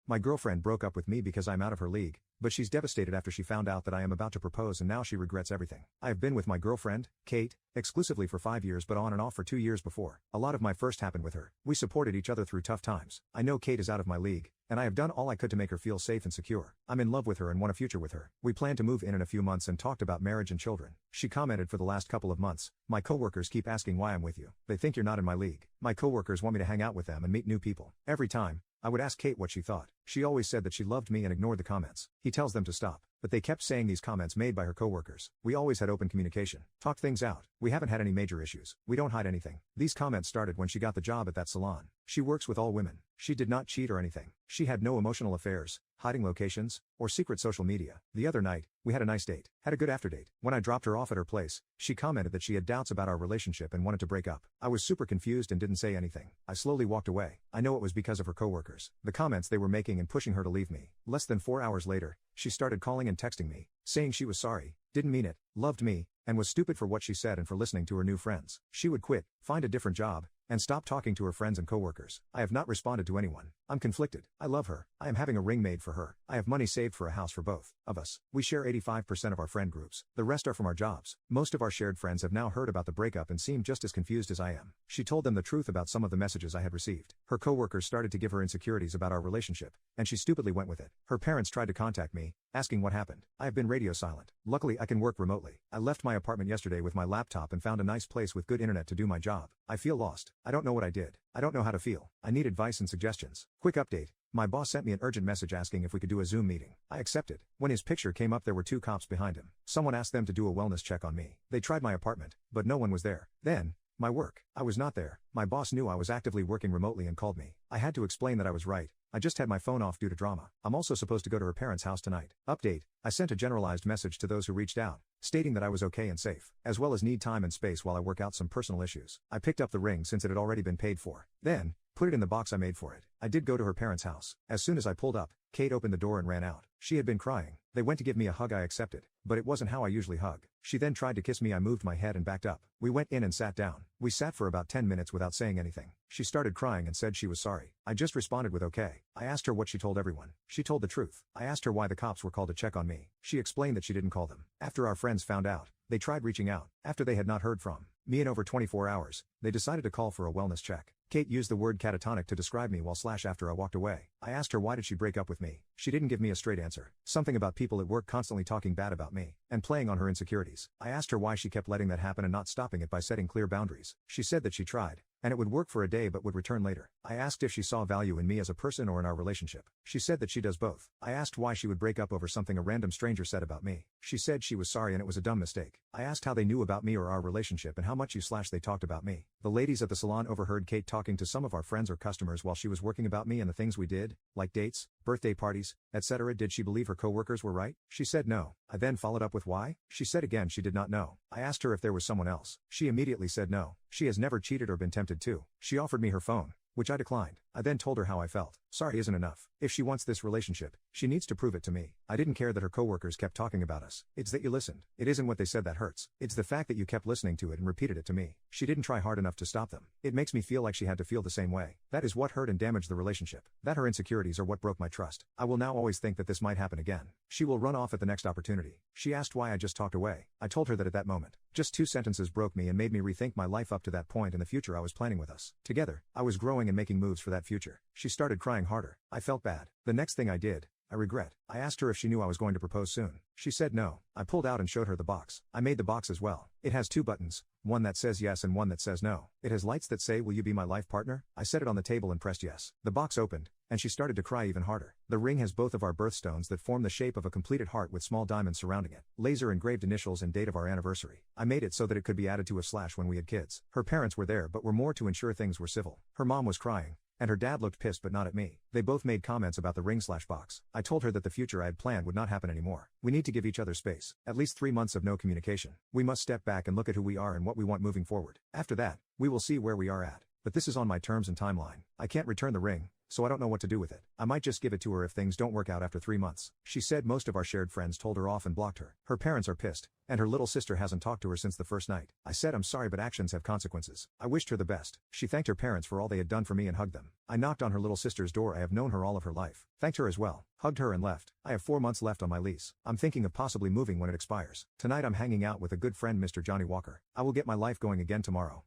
My girlfriend broke up with me because I'm out of her league, but she's devastated after she found out that I am about to propose and now she regrets everything. I have been with my girlfriend, Kate, exclusively for 5 years but on and off for 2 years before. A lot of my first happened with her. We supported each other through tough times. I know Kate is out of my league, and I have done all I could to make her feel safe and secure. I'm in love with her and want a future with her. We plan to move in a few months and talked about marriage and children. She commented, for the last couple of months, my coworkers keep asking why I'm with you. They think you're not in my league. My coworkers want me to hang out with them and meet new people. Every time, I would ask Kate what she thought. She always said that she loved me and ignored the comments. He tells them to stop, but they kept saying these comments made by her coworkers. We always had open communication, talked things out. We haven't had any major issues. We don't hide anything. These comments started when she got the job at that salon. She works with all women. She did not cheat or anything. She had no emotional affairs, hiding locations, or secret social media. The other night, we had a nice date. Had a good afterdate. When I dropped her off at her place, she commented that she had doubts about our relationship and wanted to break up. I was super confused and didn't say anything. I slowly walked away. I know it was because of her coworkers. The comments they were making and pushing her to leave me. Less than 4 hours later, she started calling and texting me, saying she was sorry, didn't mean it, loved me, and was stupid for what she said and for listening to her new friends. She would quit, find a different job, and stop talking to her friends and coworkers. I have not responded to anyone. I'm conflicted. I love her. I am having a ring made for her. I have money saved for a house for both of us. We share 85% of our friend groups. The rest are from our jobs. Most of our shared friends have now heard about the breakup and seem just as confused as I am. She told them the truth about some of the messages I had received. Her coworkers started to give her insecurities about our relationship, and she stupidly went with it. Her parents tried to contact me, asking what happened. I have been radio silent. Luckily, I can work remotely. I left my apartment yesterday with my laptop and found a nice place with good internet to do my job. I feel lost. I don't know what I did. I don't know how to feel. I need advice and suggestions. Quick update. My boss sent me an urgent message asking if we could do a Zoom meeting. I accepted. When his picture came up, there were 2 cops behind him. Someone asked them to do a wellness check on me. They tried my apartment, but no one was there. Then, my work. I was not there. My boss knew I was actively working remotely and called me. I had to explain that I was right. I just had my phone off due to drama. I'm also supposed to go to her parents' house tonight. Update. I sent a generalized message to those who reached out, stating that I was okay and safe, as well as need time and space while I work out some personal issues. I picked up the ring since it had already been paid for. Then, put it in the box I made for it. I did go to her parents' house. As soon as I pulled up, Kate opened the door and ran out. She had been crying. They went to give me a hug. I accepted, but it wasn't how I usually hug. She then tried to kiss me. I moved my head and backed up. We went in and sat down. We sat for about 10 minutes without saying anything. She started crying and said she was sorry. I just responded with okay. I asked her what she told everyone. She told the truth. I asked her why the cops were called to check on me. She explained that she didn't call them. After our friends found out, they tried reaching out. After they had not heard from me in over 24 hours, they decided to call for a wellness check. Kate used the word catatonic to describe me while after I walked away. I asked her why did she break up with me. She didn't give me a straight answer. Something about people at work constantly talking bad about me and playing on her insecurities. I asked her why she kept letting that happen and not stopping it by setting clear boundaries. She said that she tried, and it would work for a day but would return later. I asked if she saw value in me as a person or in our relationship. She said that she does both. I asked why she would break up over something a random stranger said about me. She said she was sorry and it was a dumb mistake. I asked how they knew about me or our relationship and how much they talked about me. The ladies at the salon overheard Kate talking to some of our friends or customers while she was working about me and the things we did, like dates, birthday parties, etc. Did she believe her coworkers were right? She said no. I then followed up with why? She said again she did not know. I asked her if there was someone else. She immediately said no. She has never cheated or been tempted to. She offered me her phone, which I declined. I then told her how I felt. Sorry isn't enough. If she wants this relationship, she needs to prove it to me. I didn't care that her coworkers kept talking about us. It's that you listened. It isn't what they said that hurts. It's the fact that you kept listening to it and repeated it to me. She didn't try hard enough to stop them. It makes me feel like she had to feel the same way. That is what hurt and damaged the relationship. That her insecurities are what broke my trust. I will now always think that this might happen again. She will run off at the next opportunity. She asked why I just talked away. I told her that at that moment, just 2 sentences broke me and made me rethink my life up to that point and the future I was planning with us. Together, I was growing and making moves for that future. She started crying harder. I felt bad. The next thing I did, I regret. I asked her if she knew I was going to propose soon. She said no. I pulled out and showed her the box. I made the box as well. It has 2 buttons, one that says yes and one that says no. It has lights that say, "Will you be my life partner?" I set it on the table and pressed yes. The box opened, and she started to cry even harder. The ring has both of our birthstones that form the shape of a completed heart with small diamonds surrounding it. Laser engraved initials and date of our anniversary. I made it so that it could be added to a slash when we had kids. Her parents were there but were more to ensure things were civil. Her mom was crying, and her dad looked pissed but not at me. They both made comments about the ring/box. I told her that the future I had planned would not happen anymore. We need to give each other space. At least 3 months of no communication. We must step back and look at who we are and what we want moving forward. After that, we will see where we are at. But this is on my terms and timeline. I can't return the ring, so I don't know what to do with it. I might just give it to her if things don't work out after 3 months. She said most of our shared friends told her off and blocked her. Her parents are pissed, and her little sister hasn't talked to her since the first night. I said I'm sorry but actions have consequences. I wished her the best. She thanked her parents for all they had done for me and hugged them. I knocked on her little sister's door. I have known her all of her life. Thanked her as well. Hugged her and left. I have 4 months left on my lease. I'm thinking of possibly moving when it expires. Tonight I'm hanging out with a good friend Mr. Johnny Walker. I will get my life going again tomorrow.